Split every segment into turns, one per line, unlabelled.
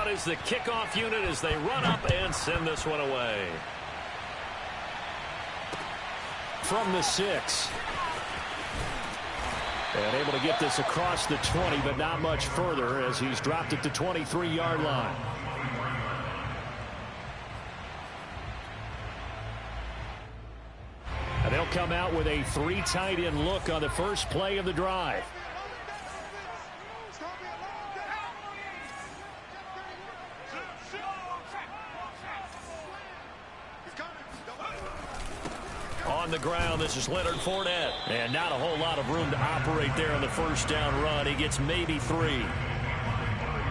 out is the kickoff unit as they run up and send this one away. From the 6. And able to get this across the 20, but not much further as he's dropped it to 23-yard line. And they'll come out with a 3 tight end look on the first play of the drive. On the ground, this is Leonard Fournette. And not a whole lot of room to operate there on the first down run. He gets maybe 3.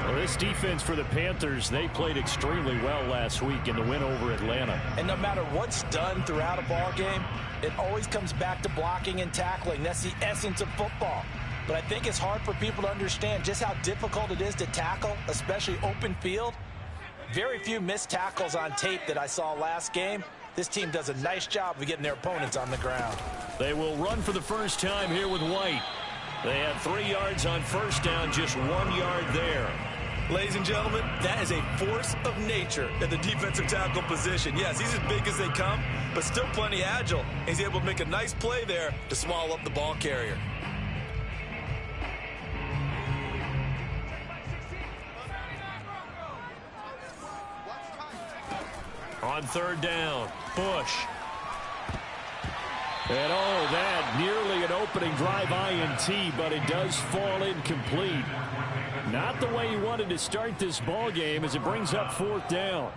Well, this defense for the Panthers, they played extremely well last week in the win over Atlanta.
And no matter what's done throughout a ball game, it always comes back to blocking and tackling. That's the essence of football. But I think it's hard for people to understand just how difficult it is to tackle, especially open field. Very few missed tackles on tape that I saw last game. This team does a nice job of getting their opponents on the ground.
They will run for the first time here with White. They had 3 yards on first down, just 1 yard there.
Ladies and gentlemen, that is a force of nature at the defensive tackle position. Yes, he's as big as they come, but still plenty agile. He's able to make a nice play there to swallow up the ball carrier.
On third down, Bush. And oh, that nearly an opening drive INT, but it does fall incomplete. Not the way he wanted to start this ball game as it brings up 4th down.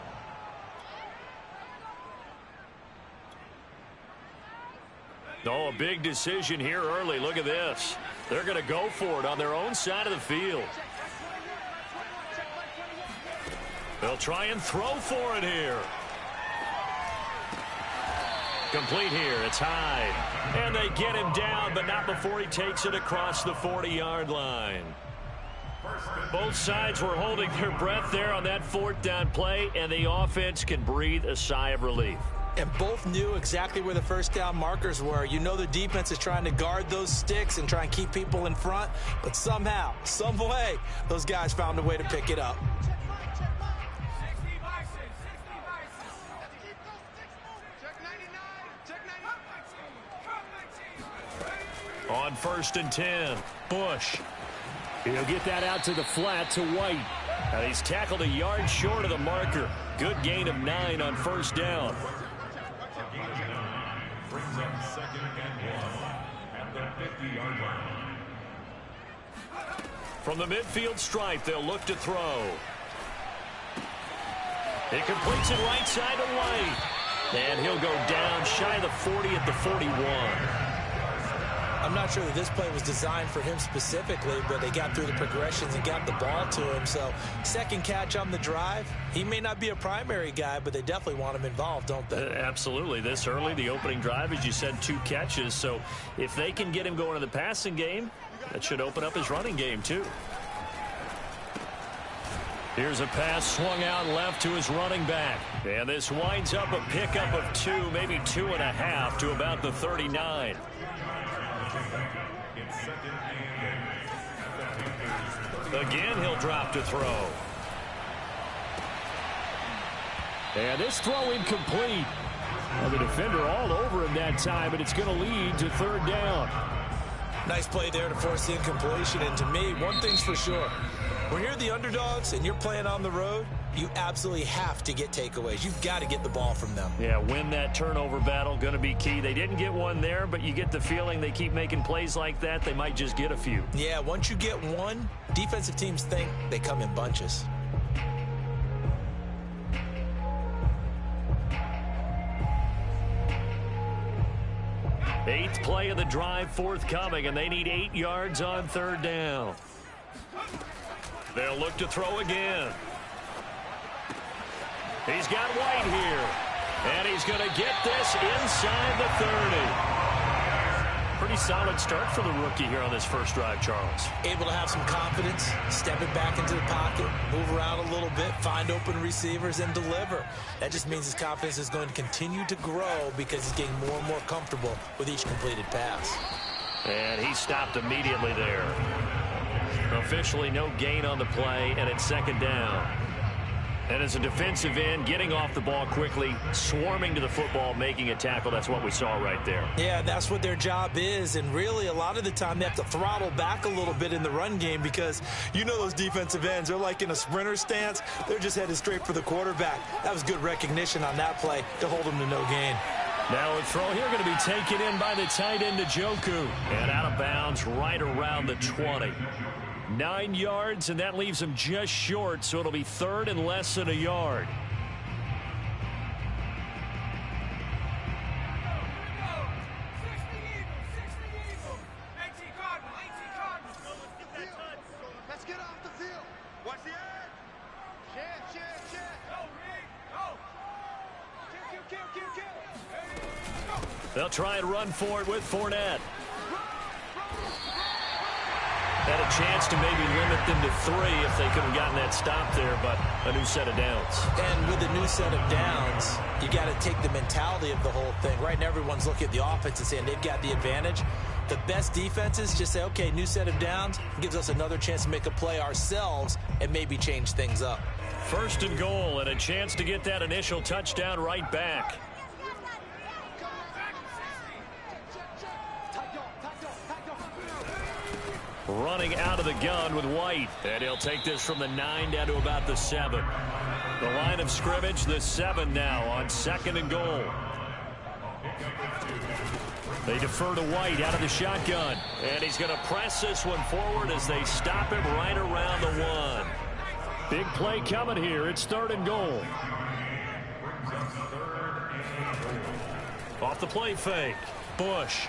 Oh, a big decision here early. Look at this. They're going to go for it on their own side of the field. They'll try and throw for it here. Complete here. It's Hyde. And they get him down, but not before he takes it across the 40-yard line. Both sides were holding their breath there on that 4th down play, and the offense can breathe a sigh of relief.
And both knew exactly where the first down markers were. You know the defense is trying to guard those sticks and try and keep people in front, but somehow, some way, those guys found a way to pick it up.
On 1st and 10, Bush. He'll get that out to the flat to White. And he's tackled a yard short of the marker. Good gain of 9 on first down.
Brings up 2nd and 1 at the 50-yard line.
From the midfield stripe, they'll look to throw. He completes it right side to White. And he'll go down shy of the 40 at the 41.
I'm not sure that this play was designed for him specifically, but they got through the progressions and got the ball to him. So, second catch on the drive. He may not be a primary guy, but they definitely want him involved, don't they?
Absolutely. This early, the opening drive, as you said, 2 catches. So, if they can get him going in the passing game, that should open up his running game, too. Here's a pass swung out left to his running back. And this winds up a pickup of 2, maybe 2.5 to about the 39. Again, he'll drop to throw. And this throw incomplete. Well, the defender all over him that time, but it's going to lead to 3rd down.
Nice play there to force the incompletion. And to me, one thing's for sure. When you're the underdogs and you're playing on the road, you absolutely have to get takeaways. You've got to get the ball from them.
Yeah, win that turnover battle, going to be key. They didn't get one there, but you get the feeling they keep making plays like that, they might just get a few.
Yeah, once you get one, defensive teams think they come in bunches.
Eighth play of the drive forthcoming, and they need 8 yards on 3rd down. They'll look to throw again. He's got White here, and he's going to get this inside the 30. Pretty solid start for the rookie here on this first drive, Charles.
Able to have some confidence, step it back into the pocket, move around a little bit, find open receivers, and deliver. That just means his confidence is going to continue to grow because he's getting more and more comfortable with each completed pass.
And he stopped immediately there. Officially no gain on the play, and it's 2nd down. And as a defensive end, getting off the ball quickly, swarming to the football, making a tackle, that's what we saw right there.
Yeah, that's what their job is, and really a lot of the time they have to throttle back a little bit in the run game because you know those defensive ends, they're like in a sprinter stance. They're just headed straight for the quarterback. That was good recognition on that play to hold them to no gain.
Now a throw here going to be taken in by the tight end, Njoku. And out of bounds right around the 20. 9 yards, and that leaves him just short, so it'll be third and less than a yard.
Let's get off the field. Watch the edge. Share. Go.
They'll try and run for it with Fournette. Had a chance to maybe limit them to 3 if they could have gotten that stop there, but a new set of downs.
And with a new set of downs, you got to take the mentality of the whole thing. Right now, everyone's looking at the offense and saying they've got the advantage. The best defenses just say, okay, new set of downs gives us another chance to make a play ourselves and maybe change things up.
First and goal, and a chance to get that initial touchdown right back. Running out of the gun with White, and he'll take this from the 9 down to about the 7. The line of scrimmage, the 7 now on second and goal. They defer to White out of the shotgun, and he's going to press this one forward as they stop him right around the 1. Big play coming here. It's third and goal. Off the play fake, Bush.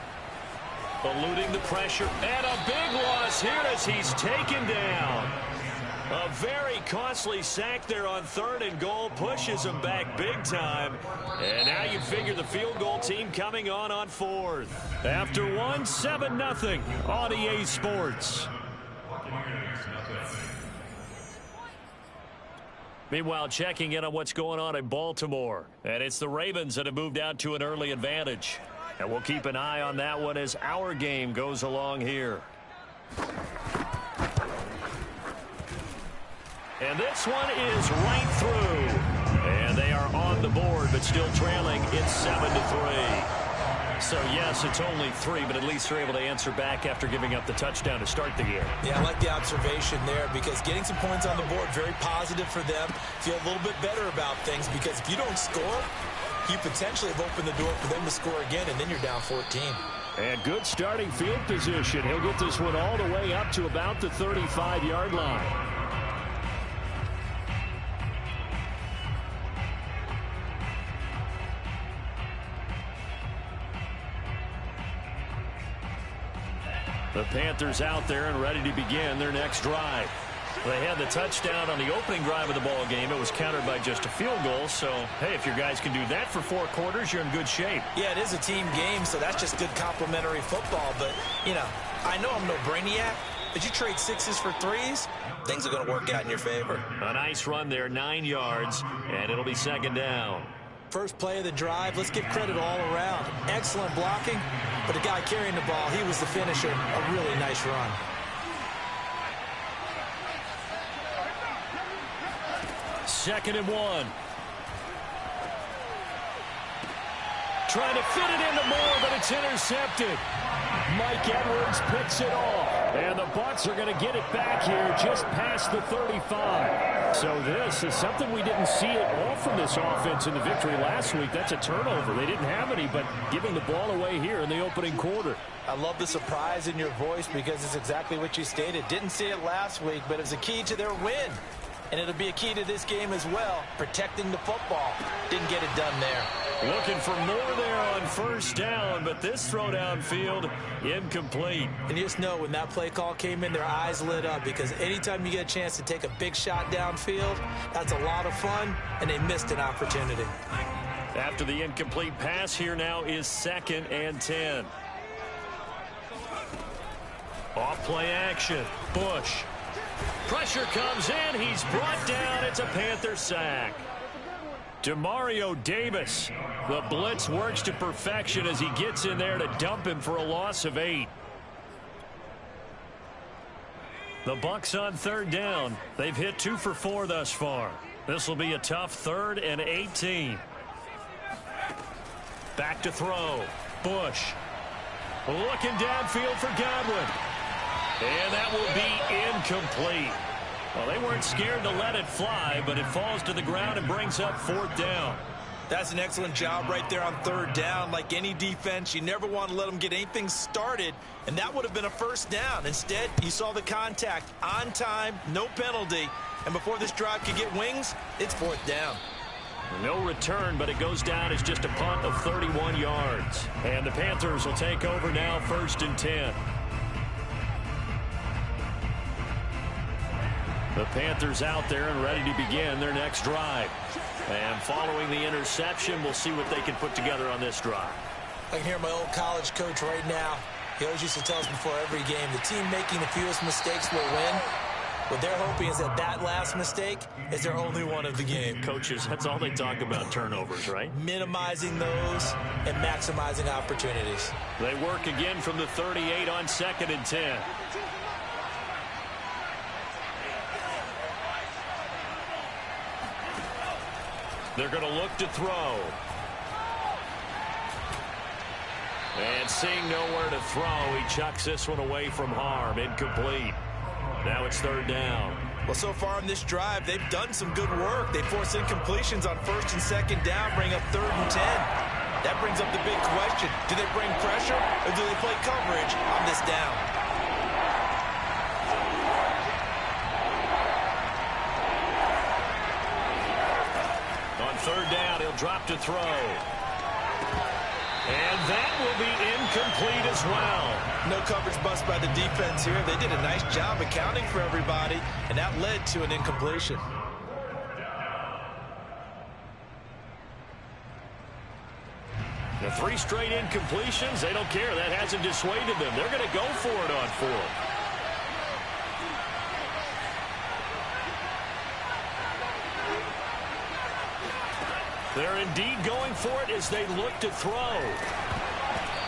Eluding the pressure, and a big loss here as he's taken down. A very costly sack there on third and goal, pushes him back big time. And now you figure the field goal team coming on fourth. After 1, 7-0 on EA Sports. Meanwhile, checking in on what's going on in Baltimore. And it's the Ravens that have moved out to an early advantage. And we'll keep an eye on that one as our game goes along here. And this one is right through. And they are on the board, but still trailing. It's 7-3. So, yes, it's only 3, but at least they're able to answer back after giving up the touchdown to start the game.
Yeah, I like the observation there because getting some points on the board, very positive for them. Feel a little bit better about things because if you don't score, you potentially have opened the door for them to score again, and then you're down 14.
And good starting field position. He'll get this one all the way up to about the 35-yard line. The Panthers out there and ready to begin their next drive. They had the touchdown on the opening drive of the ball game. It was countered by just a field goal. So, hey, if your guys can do that for 4 quarters, you're in good shape.
Yeah, it is a team game, so that's just good complementary football. But, you know, I know I'm no brainiac, but you trade 6s for 3s, things are going to work out in your favor.
A nice run there, 9 yards, and it'll be second down.
First play of the drive, let's give credit all around. Excellent blocking, but the guy carrying the ball, he was the finisher. A really nice run.
Second and 1. Trying to fit it into Moore, but it's intercepted. Mike Edwards picks it off. And the Bucs are going to get it back here just past the 35. So this is something we didn't see at all from this offense in the victory last week. That's a turnover. They didn't have any, but giving the ball away here in the opening quarter.
I love the surprise in your voice because it's exactly what you stated. Didn't see it last week, but it's a key to their win. And it'll be a key to this game as well, protecting the football. Didn't get it done there.
Looking for more there on first down, but this throw downfield, incomplete.
And you just know when that play call came in, their eyes lit up because anytime you get a chance to take a big shot downfield, that's a lot of fun, and they missed an opportunity.
After the incomplete pass, here now is 2nd and 10. Off play action, Bush. Pressure comes in. He's brought down. It's a Panther sack. Demario Davis. The blitz works to perfection as he gets in there to dump him for a loss of 8. The Bucs on third down. They've hit 2 for 4 thus far. This will be a tough 3rd and 18. Back to throw. Bush. Looking downfield for Godwin. And that will be incomplete. Well, they weren't scared to let it fly, but it falls to the ground and brings up 4th down.
That's an excellent job right there on 3rd down. Like any defense, you never want to let them get anything started, and that would have been a 1st down. Instead, you saw the contact on time, no penalty, and before this drive could get wings, it's 4th down.
No return, but it goes down as just a punt of 31 yards. And the Panthers will take over now, 1st and 10. The Panthers out there and ready to begin their next drive. And following the interception, we'll see what they can put together on this drive.
I can hear my old college coach right now. He always used to tell us before every game, the team making the fewest mistakes will win. What they're hoping is that that last mistake is their only one of the game.
Coaches, that's all they talk about, turnovers, right?
Minimizing those and maximizing opportunities.
They work again from the 38 on 2nd and 10. They're going to look to throw. And seeing nowhere to throw, he chucks this one away from harm. Incomplete. Now it's 3rd down.
Well, so far in this drive, they've done some good work. They force incompletions on 1st and 2nd down, bring up 3rd and 10. That brings up the big question. Do they bring pressure or do they play coverage on this down?
On 3rd down, he'll drop to throw. And that will be incomplete as well.
No coverage bust by the defense here. They did a nice job accounting for everybody, and that led to an incompletion.
The 3 straight incompletions, they don't care. That hasn't dissuaded them. They're going to go for it on 4th. They're indeed going for it as they look to throw.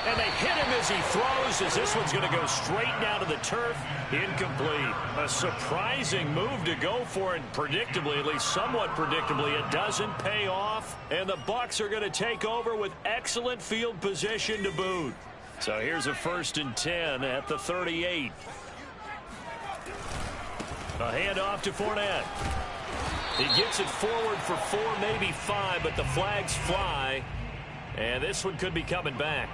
And they hit him as he throws, as this one's going to go straight down to the turf. Incomplete. A surprising move to go for it. Predictably, at least somewhat predictably, it doesn't pay off. And the Bucs are going to take over with excellent field position to boot. So here's a 1st and 10 at the 38. A handoff to Fournette. He gets it forward for 4, maybe 5, but the flags fly. And this one could be coming back.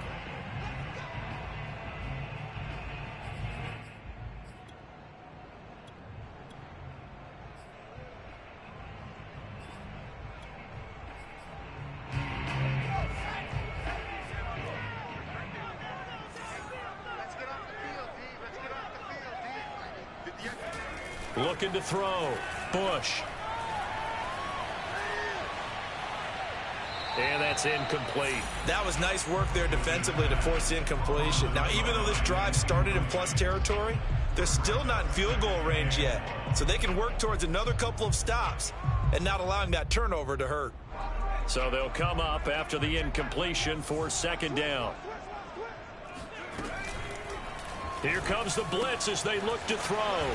Let's get off the field, D. Let's get off the field, D.
Looking to throw. Bush. And that's incomplete.
That was nice work there defensively to force the incompletion. Now, even though this drive started in plus territory, they're still not in field goal range yet. So they can work towards another couple of stops and not allowing that turnover to hurt.
So they'll come up after the incompletion for 2nd down. Here comes the blitz as they look to throw.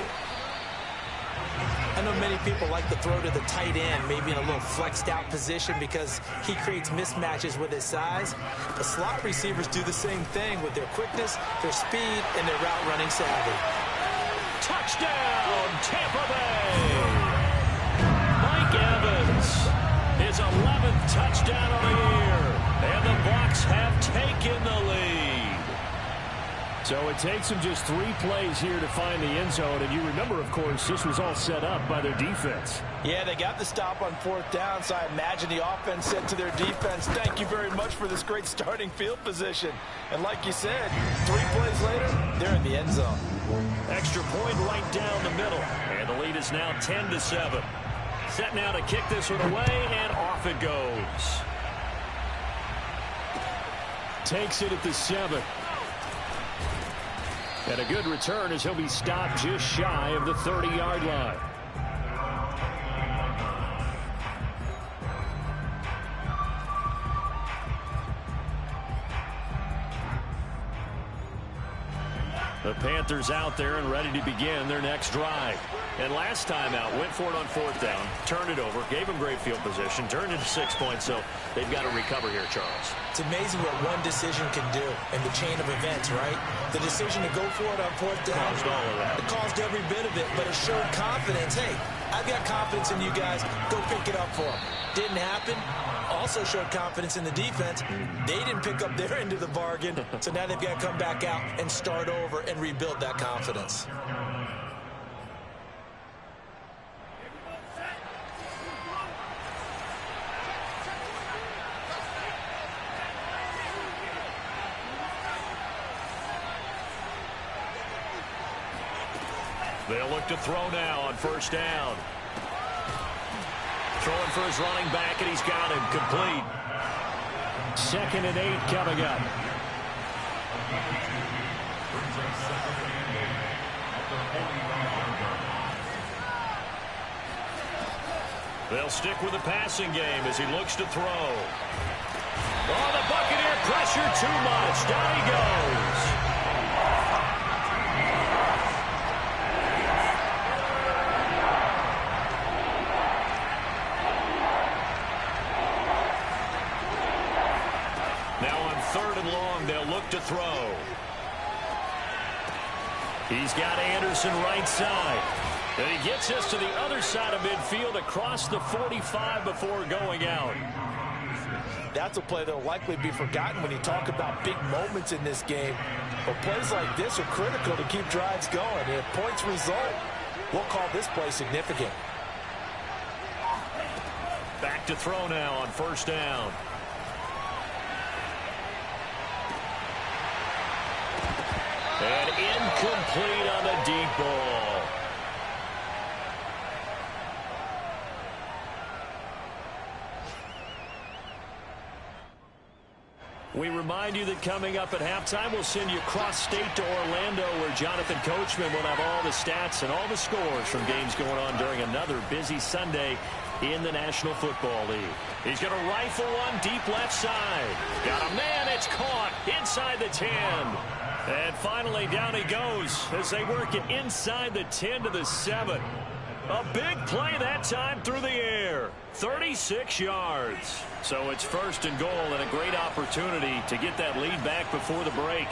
I know many people like to throw to the tight end, maybe in a little flexed out position because he creates mismatches with his size. The slot receivers do the same thing with their quickness, their speed, and their route running savvy.
Touchdown, Tampa Bay! Mike Evans, his 11th touchdown of the year. And the Bucs have taken the lead. So it takes them just 3 plays here to find the end zone. And you remember, of course, this was all set up by their defense.
Yeah, they got the stop on 4th down, so I imagine the offense said to their defense, thank you very much for this great starting field position. And like you said, 3 plays later, they're in the end zone.
Extra point right down the middle. And the lead is now 10-7. Set now to kick this one away, and off it goes. Takes it at the 7. And a good return as he'll be stopped just shy of the 30-yard line. The Panthers out there and ready to begin their next drive. And last time out, went for it on 4th down, turned it over, gave them great field position, turned it to 6 points, so they've got to recover here, Charles.
It's amazing what one decision can do in the chain of events, right? The decision to go for it on 4th down.
Caused all of that.
It caused every bit of it, but it showed confidence. Hey, I've got confidence in you guys. Go pick it up for them. Didn't happen. Also showed confidence in the defense. They didn't pick up their end of the bargain, so now they've got to come back out and start over and rebuild that confidence.
They'll look to throw now on 1st down. Throwing for his running back, and he's got him complete. 2nd and 8 coming up. They'll stick with the passing game as he looks to throw. Oh, the Buccaneer pressure too much. Down he goes. Now on 3rd and long, they'll look to throw. He's got Anderson right side. And he gets us to the other side of midfield across the 45 before going out.
That's a play that will likely be forgotten when you talk about big moments in this game. But plays like this are critical to keep drives going. If points result, we'll call this play significant.
Back to throw now on 1st down. And incomplete on the deep ball. We remind you that coming up at halftime, we'll send you cross-state to Orlando, where Jonathan Coachman will have all the stats and all the scores from games going on during another busy Sunday in the National Football League. He's going to rifle one deep left side. Got a man, it's caught inside the 10. And finally, down he goes as they work it inside the 10 to the 7. A big play that time through the air. 36 yards. So it's 1st and goal and a great opportunity to get that lead back before the break.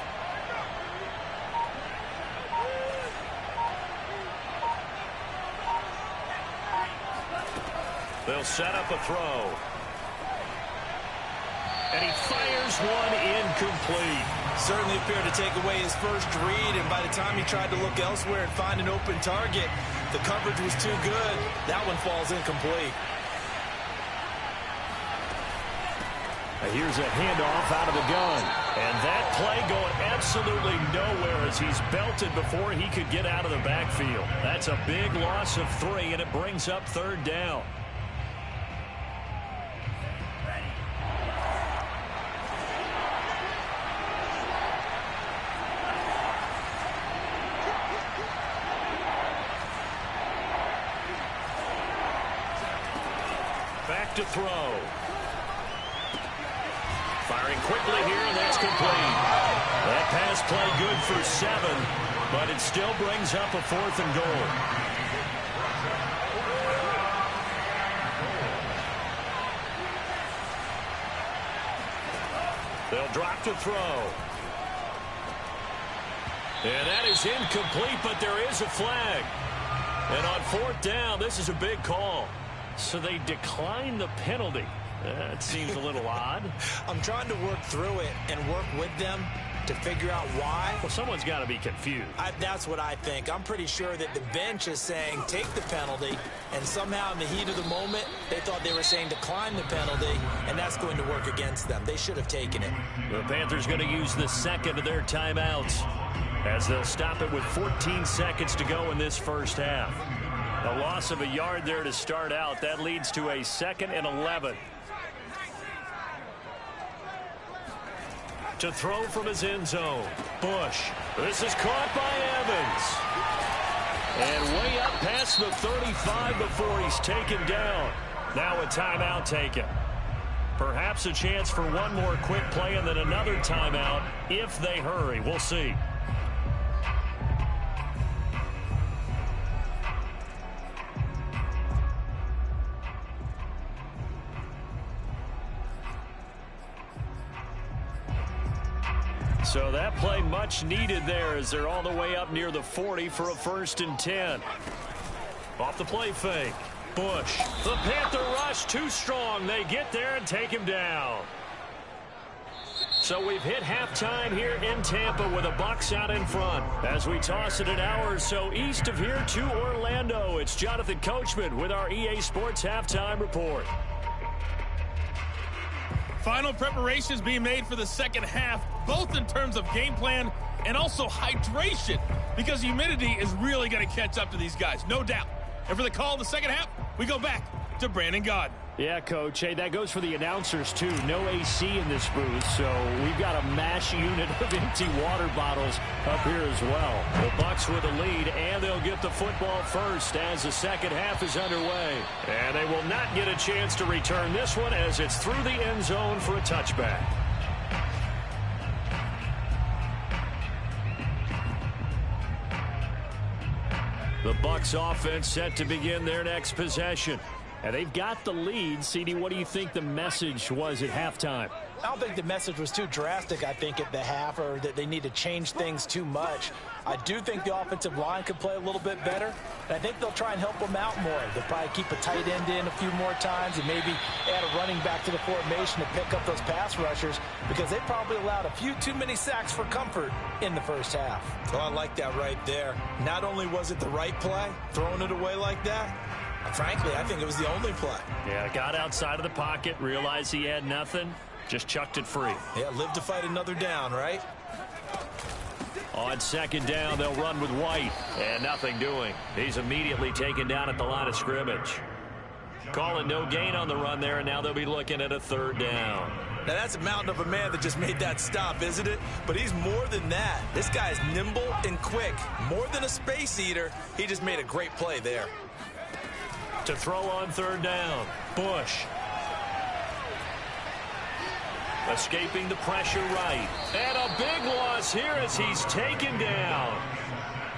They'll set up a throw. And he fires one incomplete.
Certainly appeared to take away his first read, and by the time he tried to look elsewhere and find an open target, the coverage was too good. That one falls incomplete.
Here's a handoff out of the gun. And that play going absolutely nowhere as he's belted before he could get out of the backfield. That's a big loss of 3, and it brings up 3rd down. Back to throw. Firing quickly here, and that's complete. That pass play good for 7, but it still brings up a 4th and goal. They'll drop to throw. And that is incomplete, but there is a flag. And on 4th down, this is a big call. So they decline the penalty. That seems a little odd.
I'm trying to work through it and work with them to figure out why.
Well, someone's got to be confused.
That's what I think. I'm pretty sure that the bench is saying take the penalty, and somehow in the heat of the moment, they thought they were saying decline the penalty, and that's going to work against them. They should have taken it.
The Panthers going to use the 2nd of their timeouts as they'll stop it with 14 seconds to go in this first half. A loss of a yard there to start out. That leads to a 2nd and 11. To throw from his end zone. Bush. This is caught by Evans. And way up past the 35 before he's taken down. Now a timeout taken. Perhaps a chance for one more quick play and then another timeout if they hurry. We'll see. that play much needed there as they're all the way up near the 40 for a 1st and 10. Off the play fake. Bush. The Panther rush too strong. They get there and take him down. So we've hit halftime here in Tampa with the Bucs out in front. As we toss it an hour or so east of here to Orlando, it's Jonathan Coachman with our EA Sports Halftime Report.
Final preparations being made for the second half, both in terms of game plan and also hydration, because humidity is really going to catch up to these guys, no doubt. And for the call in the second half, we go back to Brandon Gaudin.
Yeah, Coach. Hey, that goes for the announcers, too. No AC in this booth, so we've got a mash unit of empty water bottles up here as well. The Bucs with a lead, and they'll get the football first as the second half is underway. And they will not get a chance to return this one as it's through the end zone for a touchback. The Bucs offense set to begin their next possession. And they've got the lead. CD, what do you think the message was at halftime?
I don't think the message was too drastic, I think, at the half, or that they need to change things too much. I do think the offensive line could play a little bit better, and I think they'll try and help them out more. They'll probably keep a tight end in a few more times and maybe add a running back to the formation to pick up those pass rushers, because they probably allowed a few too many sacks for comfort in the first half.
Oh, I like that right there. Not only was it the right play, throwing it away like that, frankly, I think it was the only play.
Yeah, got outside of the pocket, realized he had nothing, just chucked it free.
Yeah, live to fight another down, right?
On second down, they'll run with White, and nothing doing. He's immediately taken down at the line of scrimmage. Calling no gain on the run there, and now they'll be looking at a 3rd down.
Now, that's a mountain of a man that just made that stop, isn't it? But he's more than that. This guy's nimble and quick. More than a space eater, he just made a great play there.
To throw on 3rd down, Bush. Escaping the pressure right. And a big loss here as he's taken down.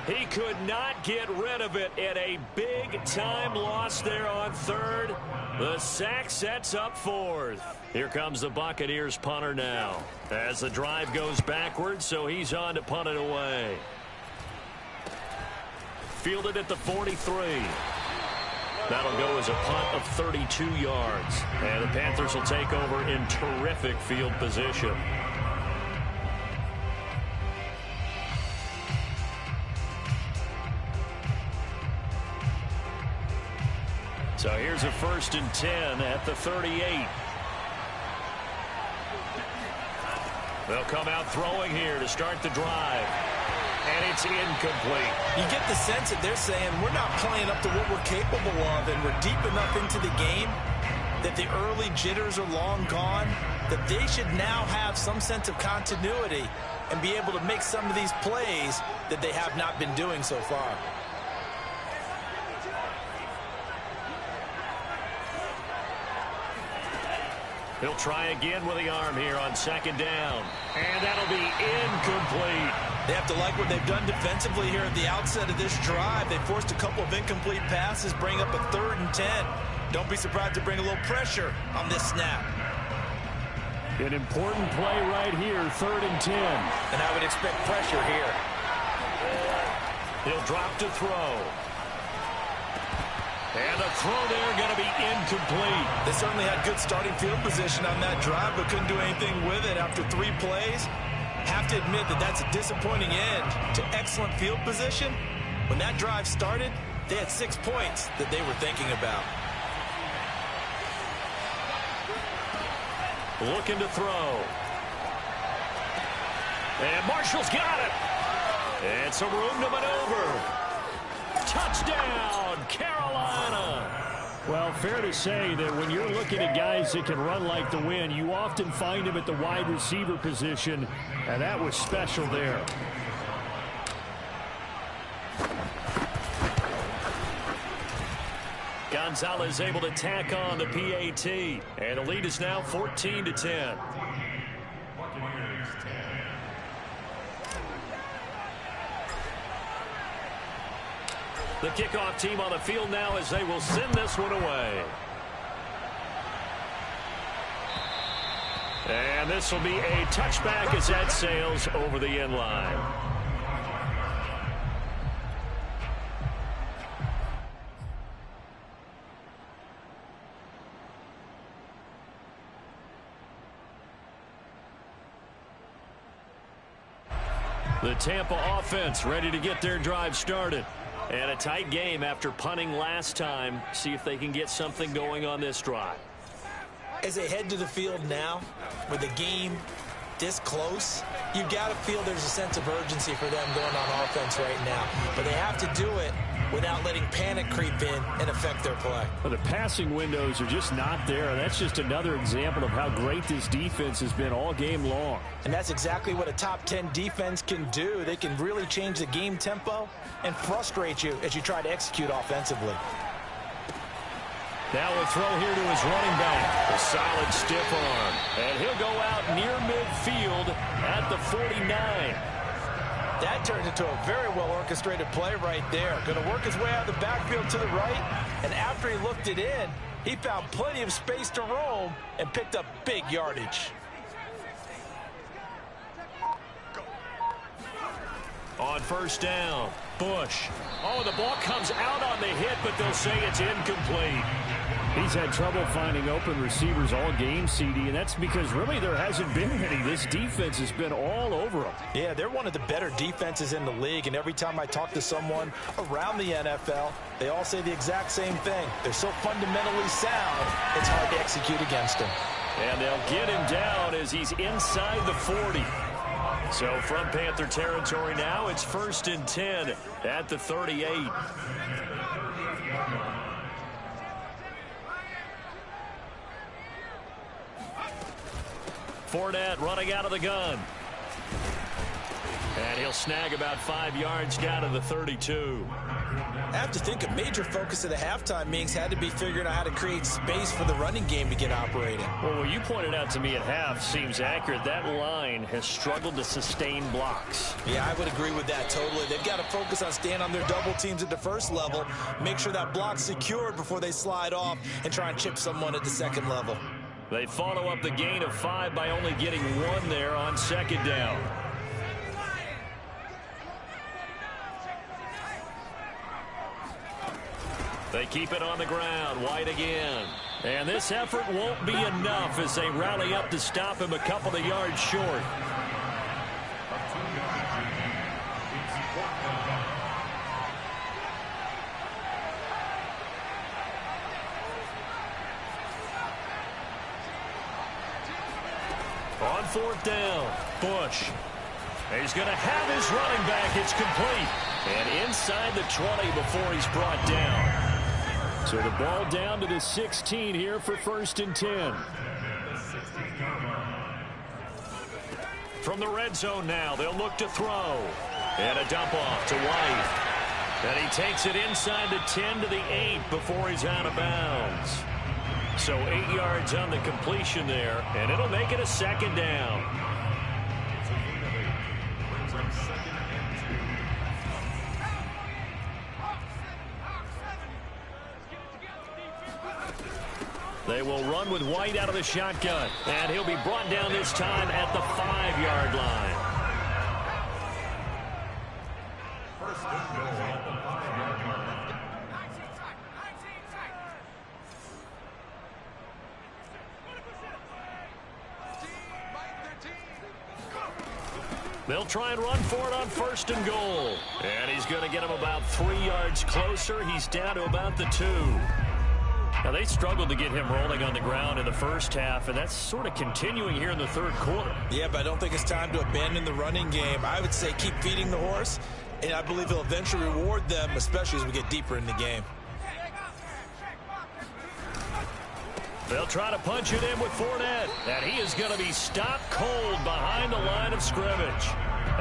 He could not get rid of it, and a big-time loss there on 3rd. The sack sets up 4th. Here comes the Buccaneers punter now. As the drive goes backwards, so he's on to punt it away. Fielded at the 43. That'll go as a punt of 32 yards. And the Panthers will take over in terrific field position. So here's a 1st and 10 at the 38. They'll come out throwing here to start the drive. And it's incomplete.
You get the sense that they're saying we're not playing up to what we're capable of, and we're deep enough into the game that the early jitters are long gone, that they should now have some sense of continuity and be able to make some of these plays that they have not been doing so far.
He'll try again with the arm here on 2nd down. And that'll be incomplete.
They have to like what they've done defensively here at the outset of this drive. They forced a couple of incomplete passes, bring up a 3rd and 10. Don't be surprised to bring a little pressure on this snap.
An important play right here, 3rd and 10.
And I would expect pressure here.
He'll drop to throw. And the throw there going to be incomplete.
They certainly had good starting field position on that drive, but couldn't do anything with it after 3 plays. Have to admit that that's a disappointing end to excellent field position. When that drive started, they had 6 points that they were thinking about.
Looking to throw. And Marshall's got it. And some room to maneuver. Touchdown, Carolina. Well, fair to say that when you're looking at guys that can run like the wind, you often find them at the wide receiver position, and that was special there. Gonzalez able to tack on the PAT, and the lead is now 14-10. The kickoff team on the field now as they will send this one away. And this will be a touchback as that sails over the end line. The Tampa offense ready to get their drive started. And a tight game after punting last time. See if they can get something going on this drive.
As they head to the field now, with the game this close, you've got to feel there's a sense of urgency for them going on offense right now. But they have to do it without letting panic creep in and affect their play.
Well, the passing windows are just not there. That's just another example of how great this defense has been all game long.
And that's exactly what a top 10 defense can do. They can really change the game tempo and frustrate you as you try to execute offensively.
Now a throw here to his running back. A solid stiff arm. And he'll go out near midfield at the 49.
That turned into a very well-orchestrated play right there. Going to work his way out of the backfield to the right. And after he looked it in, he found plenty of space to roam and picked up big yardage.
On first down, Bush. Oh, the ball comes out on the hit, but they'll say it's incomplete. He's had trouble finding open receivers all game, CD, and that's because really there hasn't been any. This defense has been all over them.
Yeah, they're one of the better defenses in the league, and every time I talk to someone around the NFL, they all say the exact same thing. They're so fundamentally sound, it's hard to execute against them.
And they'll get him down as he's inside the 40. So from Panther territory now, it's 1st and 10 at the 38. Fournette running out of the gun. And he'll snag about 5 yards down to the 32.
I have to think a major focus of the halftime meetings had to be figuring out how to create space for the running game to get operating.
Well, what you pointed out to me at half seems accurate. That line has struggled to sustain blocks.
Yeah, I would agree with that totally. They've got to focus on staying on their double teams at the first level, make sure that block's secured before they slide off and try and chip someone at the second level.
They follow up the gain of 5 by only getting 1 there on second down. They keep it on the ground. White again. And this effort won't be enough as they rally up to stop him a couple of yards short. On 4th down, Bush. He's going to have his running back. It's complete. And inside the 20 before he's brought down. So the ball down to the 16 here for 1st and 10. From the red zone now, they'll look to throw. And a dump off to White. And he takes it inside the 10 to the 8 before he's out of bounds. So 8 yards on the completion there, and it'll make it a 2nd down. They will run with White out of the shotgun, and he'll be brought down this time at the 5-yard line.
First and goal at the 5-yard line.
They'll try and run for it on 1st and goal. And he's going to get him about 3 yards closer. He's down to about the 2. Now, they struggled to get him rolling on the ground in the first half, and that's sort of continuing here in the 3rd quarter.
Yeah, but I don't think it's time to abandon the running game. I would say keep feeding the horse, and I believe he'll eventually reward them, especially as we get deeper in the game.
They'll try to punch it in with Fournette, and he is going to be stopped cold behind the line of scrimmage.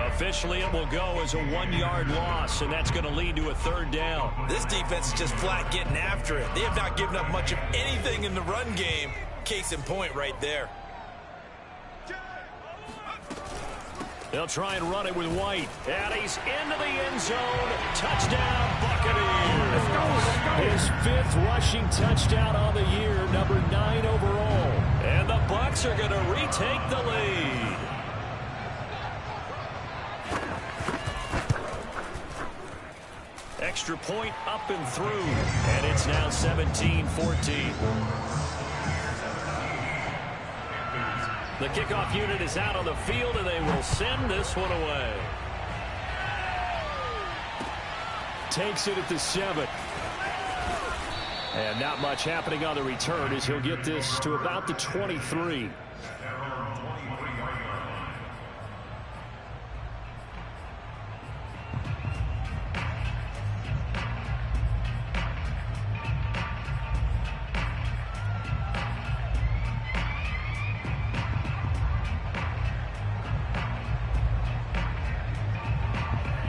Officially, it will go as a 1-yard loss, and that's going to lead to a 3rd down.
This defense is just flat getting after it. They have not given up much of anything in the run game. Case in point right there.
They'll try and run it with White. And he's into the end zone. Touchdown, Buccaneers. Let's go. His 5th rushing touchdown on the year, number 9 overall. And the Bucs Bucks are going to retake the lead. Extra point up and through, and it's now 17-14. The kickoff unit is out on the field, and they will send this one away. Takes it at the 7. And not much happening on the return as he'll get this to about the 23.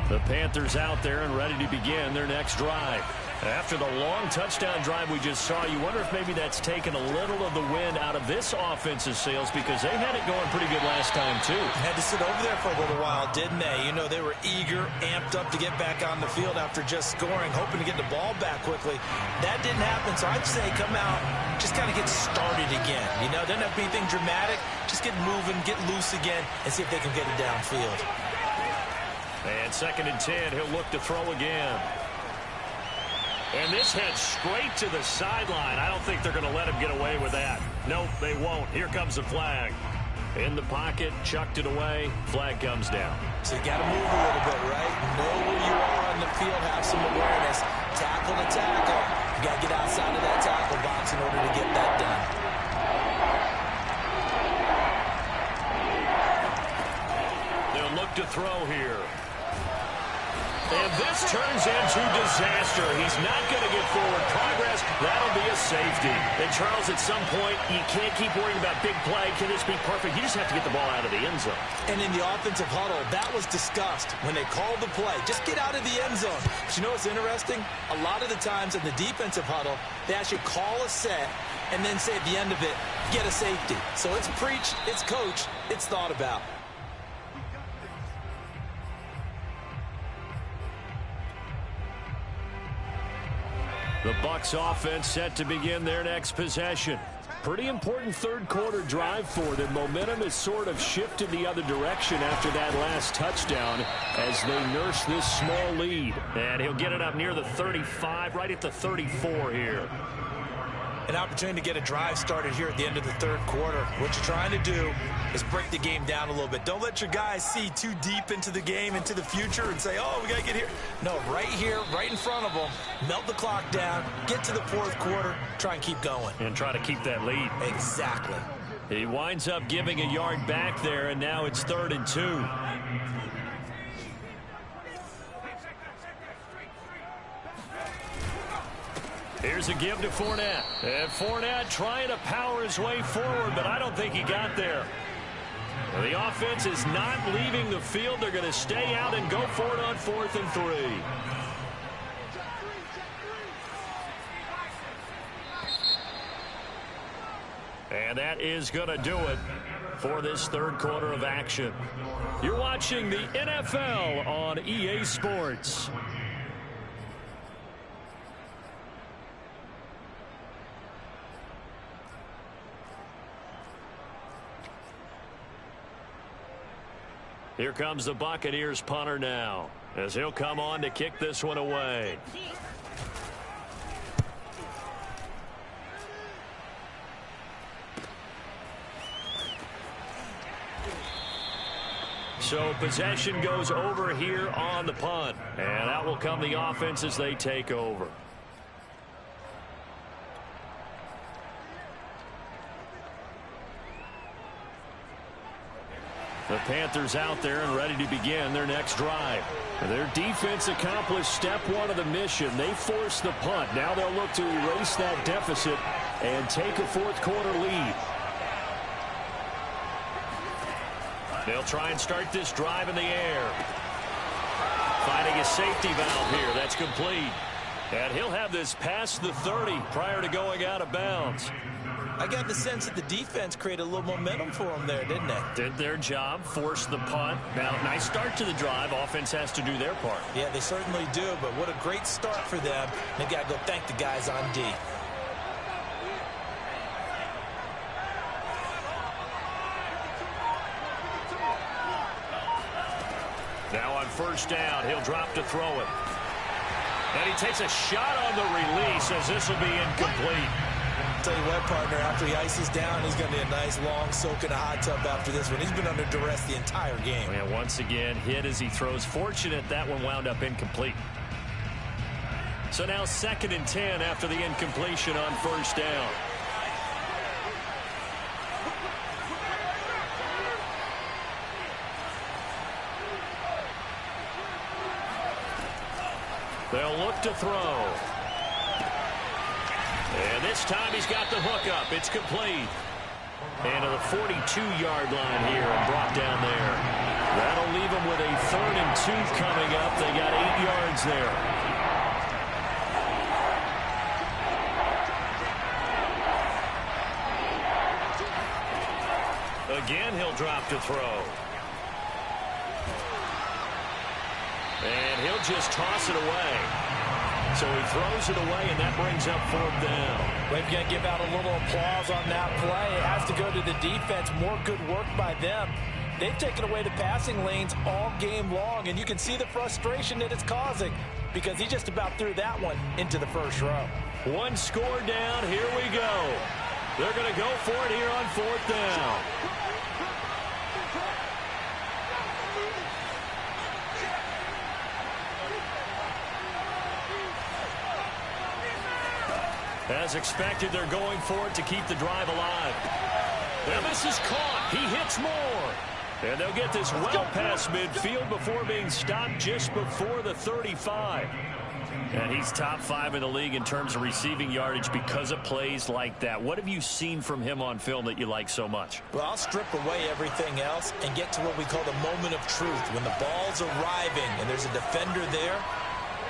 The Panthers out there and ready to begin their next drive. After the long touchdown drive we just saw, you wonder if maybe that's taken a little of the wind out of this offense's sails, because they had it going pretty good last time, too.
Had to sit over there for a little while, didn't they? You know, they were eager, amped up to get back on the field after just scoring, hoping to get the ball back quickly. That didn't happen, so I'd say come out, just kind of get started again. You know, doesn't have to be anything dramatic. Just get moving, get loose again, and see if they can get it downfield.
And 2nd and 10, he'll look to throw again. And this heads straight to the sideline. I don't think they're going to let him get away with that. Nope, they won't. Here comes the flag. In the pocket, chucked it away. Flag comes down.
So you got to move a little bit, right? Know where you are on the field, have some awareness. Tackle to tackle. You got to get outside of that tackle box in order to get that done.
They'll look to throw here. And this turns into disaster. He's not going to get forward progress. That'll be a safety. And, Charles, at some point, you can't keep worrying about big play. Can this be perfect? You just have to get the ball out of the end zone.
And in the offensive huddle, that was discussed when they called the play. Just get out of the end zone. But you know what's interesting? A lot of the times in the defensive huddle, they actually call a set and then say at the end of it, get a safety. So it's preached, it's coached, it's thought about.
The Bucks offense set to begin their next possession. Pretty important third quarter drive for them. Momentum has sort of shifted the other direction after that last touchdown as they nurse this small lead. And he'll get it up near the 35, right at the 34 here.
An opportunity to get a drive started here at the end of the third quarter. What you're trying to do is break the game down a little bit. Don't let your guys see too deep into the game, into the future, and say, oh, we got to get here. No, right here, right in front of them, melt the clock down, get to the fourth quarter, try and keep going.
And try to keep that lead.
Exactly.
He winds up giving a yard back there, and now it's 3rd and 2. Here's a give to Fournette. And Fournette trying to power his way forward, but I don't think he got there. The offense is not leaving the field. They're going to stay out and go for it on 4th and 3. And that is going to do it for this third quarter of action. You're watching the NFL on EA Sports. Here comes the Buccaneers punter now, as he'll come on to kick this one away. So possession goes over here on the punt, and out will come the offense as they take over. The Panthers out there and ready to begin their next drive. Their defense accomplished step one of the mission. They forced the punt. Now they'll look to erase that deficit and take a fourth quarter lead. They'll try and start this drive in the air. Finding a safety valve here. That's complete. And he'll have this past the 30 prior to going out of bounds.
I got the sense that the defense created a little momentum for them there, didn't they?
Did their job, forced the punt. Now, nice start to the drive. Offense has to do their part.
Yeah, they certainly do, but what a great start for them. They've got to go thank the guys on D.
first down. He'll drop to throw it. And he takes a shot on the release as this will be incomplete.
Tell you what, partner, after he ices down, he's going to be a nice long soak in a hot tub after this one. He's been under duress the entire game.
And once again, hit as he throws. Fortunate that one wound up incomplete. So now 2nd and 10 after the incompletion on first down. They'll look to throw. And this time he's got the hook up. It's complete. And to the 42-yard line here and brought down there. That'll leave them with a 3rd and 2 coming up. They got 8 yards there. Again, he'll drop to throw. And he'll just toss it away. So he throws it away, and that brings up 4th down.
We've got to give out a little applause on that play. It has to go to the defense. More good work by them. They've taken away the passing lanes all game long, and you can see the frustration that it's causing because he just about threw that one into the first row.
One score down. Here we go. They're going to go for it here on 4th down. As expected, they're going for it to keep the drive alive. And this is caught. He hits more. And they'll get this well past midfield before being stopped just before the 35. And he's top 5 in the league in terms of receiving yardage because of plays like that. What have you seen from him on film that you like so much?
Well, I'll strip away everything else and get to what we call the moment of truth. When the ball's arriving and there's a defender there,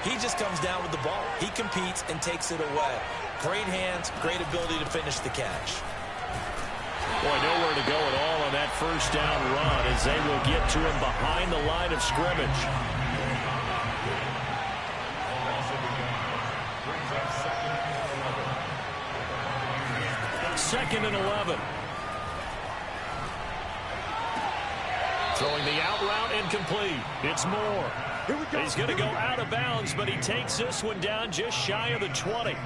he just comes down with the ball. He competes and takes it away. Great hands, great ability to finish the catch.
Boy, nowhere to go at all on that first down run as they will get to him behind the line of scrimmage. Second and 11. Throwing the out route incomplete. It's Moore. He's going to go out of bounds, but he takes this one down just shy of the 20.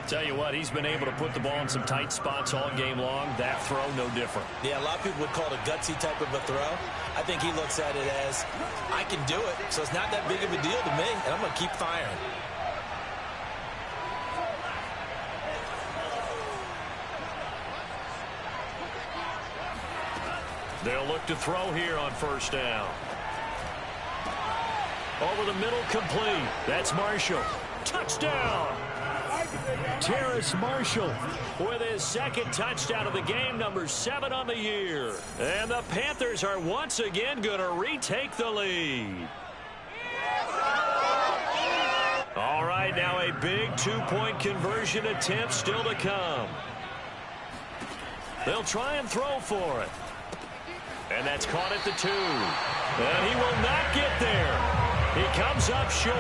Tell you what, he's been able to put the ball in some tight spots all game long. That throw, no different.
Yeah, a lot of people would call it a gutsy type of a throw. I think he looks at it as, I can do it, so it's not that big of a deal to me, and I'm going to keep firing.
They'll look to throw here on first down. Over the middle, complete. That's Marshall. Touchdown! Terrace Marshall with his 2nd touchdown of the game, number 7 on the year. And the Panthers are once again going to retake the lead. All right, now a big 2-point conversion attempt still to come. They'll try and throw for it. And that's caught at the 2. And he will not get there. He comes up short.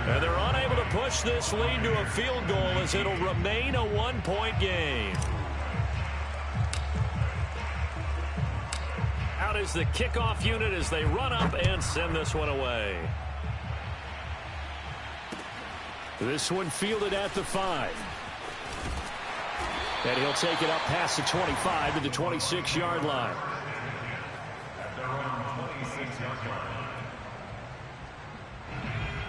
And they're unable to push this lead to a field goal as it'll remain a 1-point game. Out is the kickoff unit as they run up and send this one away. This one fielded at the 5. And he'll take it up past the 25 to the 26-yard line.
At their own 26-yard line.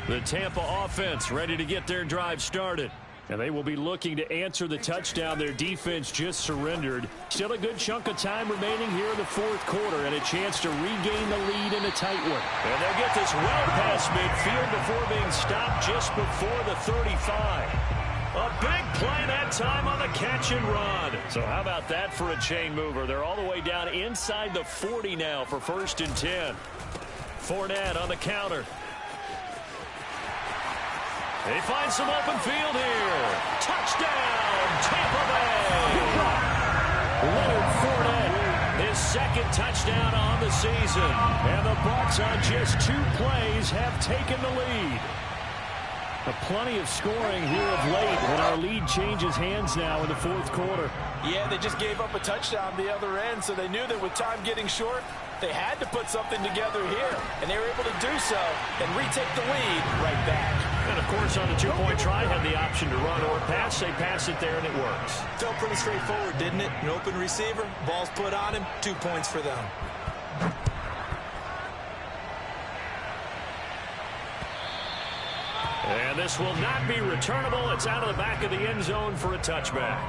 The Tampa offense ready to get their drive started. And they will be looking to answer the touchdown their defense just surrendered. Still a good chunk of time remaining here in the 4th quarter and a chance to regain the lead in a tight one. And they'll get this well past midfield before being stopped just before the 35. A big play that time on the catch and run. So how about that for a chain mover? They're all the way down inside the 40 now for 1st and 10. Fournette on the counter. They find some open field here. Touchdown, Tampa Bay. Leonard Fournette, his 2nd touchdown on the season. And the Bucs on just 2 plays have taken the lead. Plenty of scoring here of late when our lead changes hands now in the 4th quarter.
Yeah, they just gave up a touchdown the other end, so they knew that with time getting short, They had to put something together here, and they were able to do so and retake the lead right back.
And, of course, on the two-point try, had the option to run or pass. They pass it there, and it works.
Felt pretty straightforward, didn't it? An open receiver, ball's put on him, 2 points for them.
And this will not be returnable. It's out of the back of the end zone for a touchback.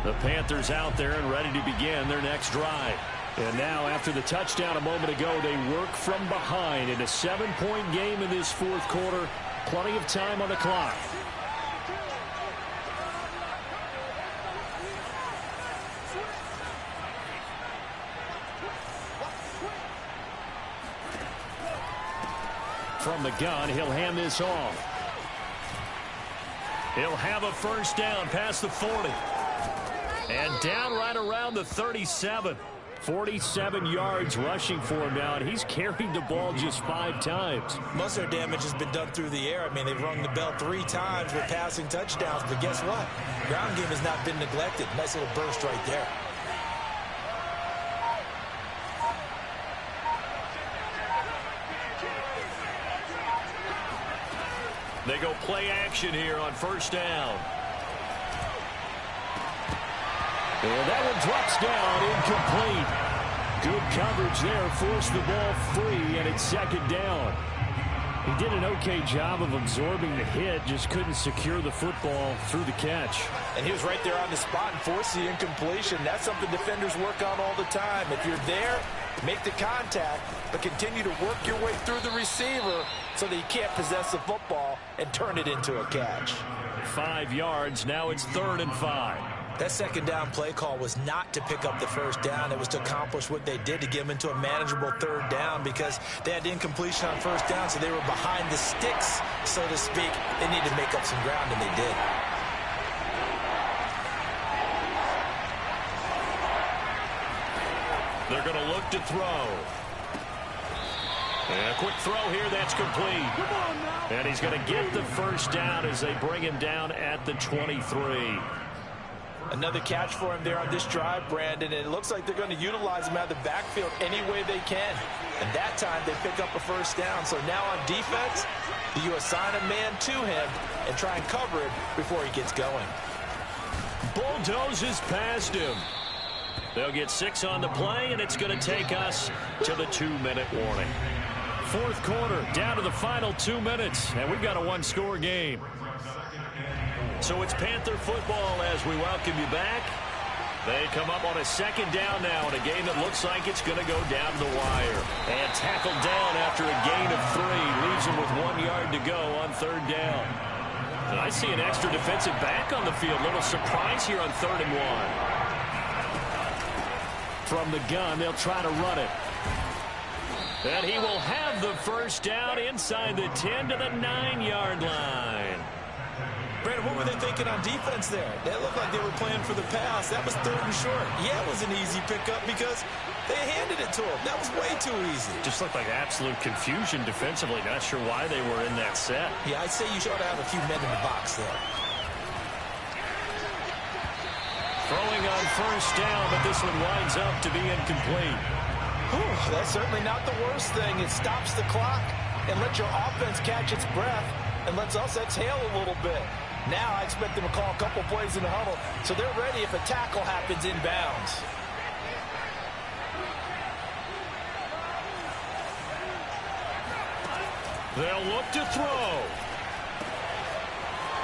The Panthers out there and ready to begin their next drive. And now, after the touchdown a moment ago, they work from behind in a 7-point game in this fourth quarter. Plenty of time on the clock. From the gun, he'll hand this off. He'll have a first down past the 40. And down right around the 37. 47 yards rushing for him now, and he's carried the ball just 5 times.
Most of their damage has been done through the air. I mean, they've rung the bell 3 times with passing touchdowns, but guess what? Ground game has not been neglected. Nice little burst right there.
They go play action here on first down. And that one drops down, incomplete. Good coverage there, forced the ball free, and it's second down. He did an okay job of absorbing the hit, just couldn't secure the football through the catch.
And he was right there on the spot and forced the incompletion. That's something defenders work on all the time. If you're there, make the contact, but continue to work your way through the receiver so that you can't possess the football and turn it into a catch.
5 yards, now it's 3rd and 5.
That second down play call was not to pick up the first down. It was to accomplish what they did, to get them into a manageable 3rd down, because they had incompletion on first down, so they were behind the sticks, so to speak. They needed to make up some ground, and they did.
They're going to look to throw. And a quick throw here, that's complete. And he's going to get the first down as they bring him down at the 23.
Another catch for him there on this drive, Brandon, and it looks like they're going to utilize him out of the backfield any way they can. And that time they pick up a first down. So now on defense, you assign a man to him and try and cover it before he gets going.
Bulldozes past him. They'll get 6 on the play, and it's going to take us to the 2-minute warning. Fourth quarter, down to the final 2 minutes, and we've got a 1-score game. So it's Panther football as we welcome you back. They come up on a second down now in a game that looks like it's going to go down to the wire. And tackled down after a gain of 3. Leaves him with 1 yard to go on 3rd down. And I see an extra defensive back on the field. Little surprise here on 3rd and 1. From the gun, they'll try to run it. And he will have the first down inside the 10 to the 9-yard line.
Brandon, what were they thinking on defense there? That looked like they were playing for the pass. That was 3rd and short. Yeah, it was an easy pickup because they handed it to him. That was way too easy.
Just looked like absolute confusion defensively. Not sure why they were in that set.
Yeah, I'd say you should have a few men in the box there.
Throwing on first down, but this one winds up to be incomplete.
Whew, that's certainly not the worst thing. It stops the clock and lets your offense catch its breath and lets us exhale a little bit. Now I expect them to call a couple plays in the huddle, so they're ready if a tackle happens inbounds.
They'll look to throw.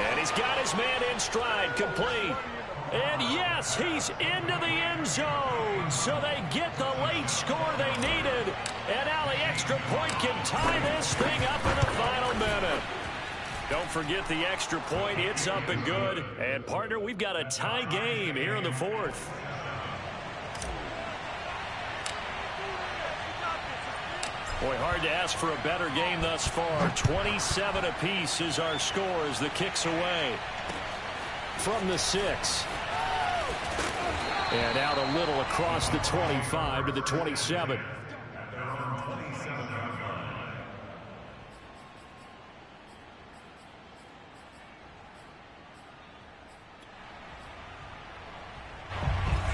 And he's got his man in stride, complete. And yes, he's into the end zone. So they get the late score they needed. And now the extra point can tie this thing up in the final minute. Don't forget the extra point. It's up and good. And, partner, we've got a tie game here in the 4th. Boy, hard to ask for a better game thus far. 27 apiece is our score as the kick's away. From the 6. And out a little across the 25 to the 27.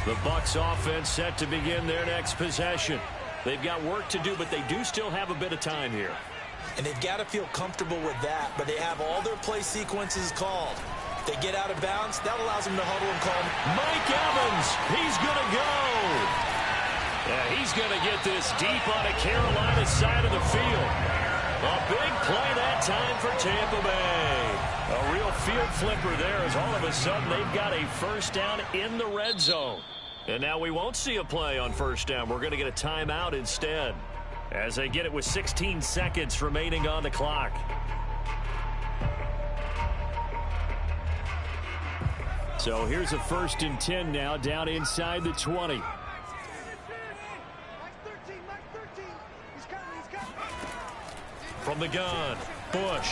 The Bucs offense set to begin their next possession. They've got work to do, but they do still have a bit of time here.
And they've got to feel comfortable with that, but they have all their play sequences called. If they get out of bounds, that allows them to huddle and call
Mike Evans, he's going to go. Yeah, he's going to get this deep on a Carolina side of the field. A big play that time for Tampa Bay. A real field flipper there as all of a sudden they've got a first down in the red zone. And now we won't see a play on first down. We're going to get a timeout instead as they get it with 16 seconds remaining on the clock. So here's a 1st and 10 now down inside the 20. From the gun, Bush.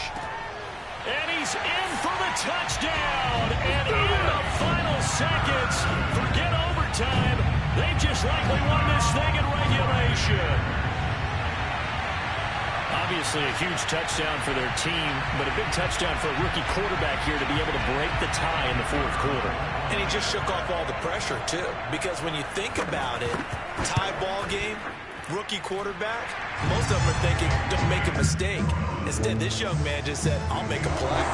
And he's in for the touchdown. And in the final seconds, forget overtime. They just likely won this thing in regulation. Obviously a huge touchdown for their team, but a big touchdown for a rookie quarterback here to be able to break the tie in the 4th quarter.
And he just shook off all the pressure, too. Because when you think about it, tie ball game, rookie quarterback, most of them are thinking, don't make a mistake. Instead, this young man just said, I'll make a play.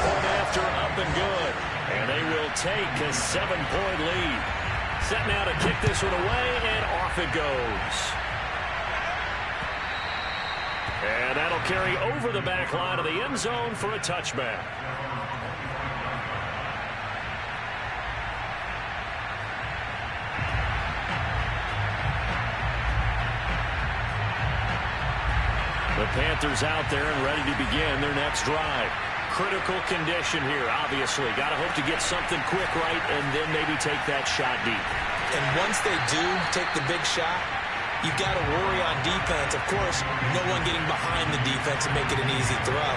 Point after, up and good. And they will take a 7-point lead. Set now to kick this one away, and off it goes. And that'll carry over the back line of the end zone for a touchback. The Panthers out there and ready to begin their next drive. Critical condition here, obviously. Got to hope to get something quick right and then maybe take that shot deep.
And once they do take the big shot, you've got to worry on defense. Of course, no one getting behind the defense and make it an easy throw.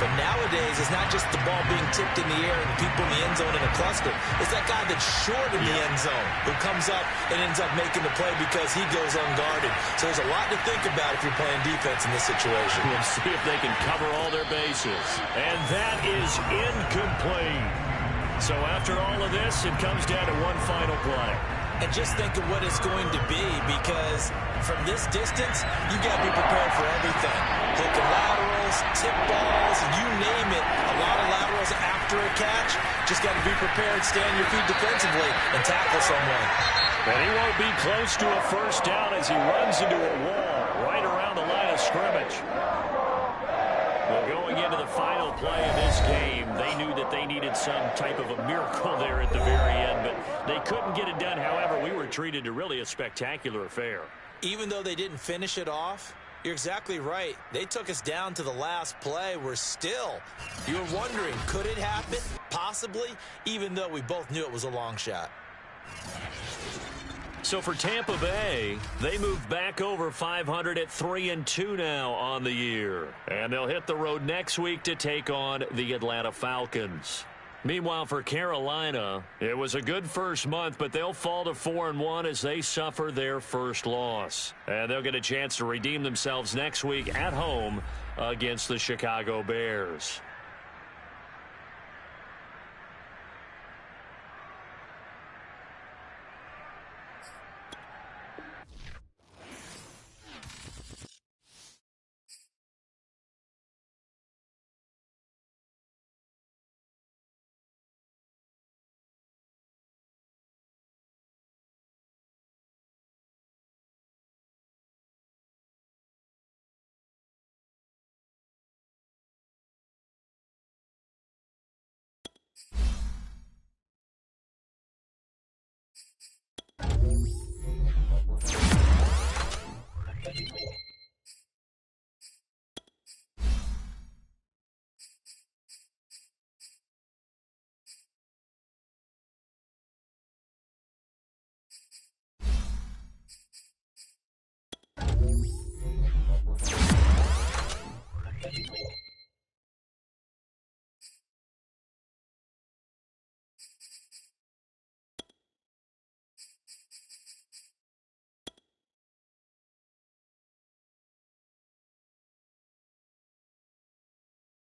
But nowadays, it's not just the ball being tipped in the air and people in the end zone in a cluster. It's that guy that's short in the end zone who comes up and ends up making the play because he goes unguarded. So there's a lot to think about if you're playing defense in this situation.
We'll see if they can cover all their bases. And that is incomplete. So after all of this, it comes down to one final play.
And just think of what it's going to be, because from this distance, you got to be prepared for everything. Hook and laterals, tip balls, you name it. A lot of laterals after a catch. Just got to be prepared, stay on your feet defensively, and tackle someone.
And he won't be close to a first down as he runs into a wall right around the line of scrimmage. Well, going into the final play of this game, they knew that they needed some type of a miracle there at the very end, but they couldn't get it done. However, we were treated to really a spectacular affair.
Even though they didn't finish it off, you're exactly right. They took us down to the last play. We're still, you were wondering, could it happen? Possibly, even though we both knew it was a long shot.
So for Tampa Bay, they move back over 500 at 3-2 now on the year. And they'll hit the road next week to take on the Atlanta Falcons. Meanwhile, for Carolina, it was a good first month, but they'll fall to 4-1 as they suffer their first loss. And they'll get a chance to redeem themselves next week at home against the Chicago Bears.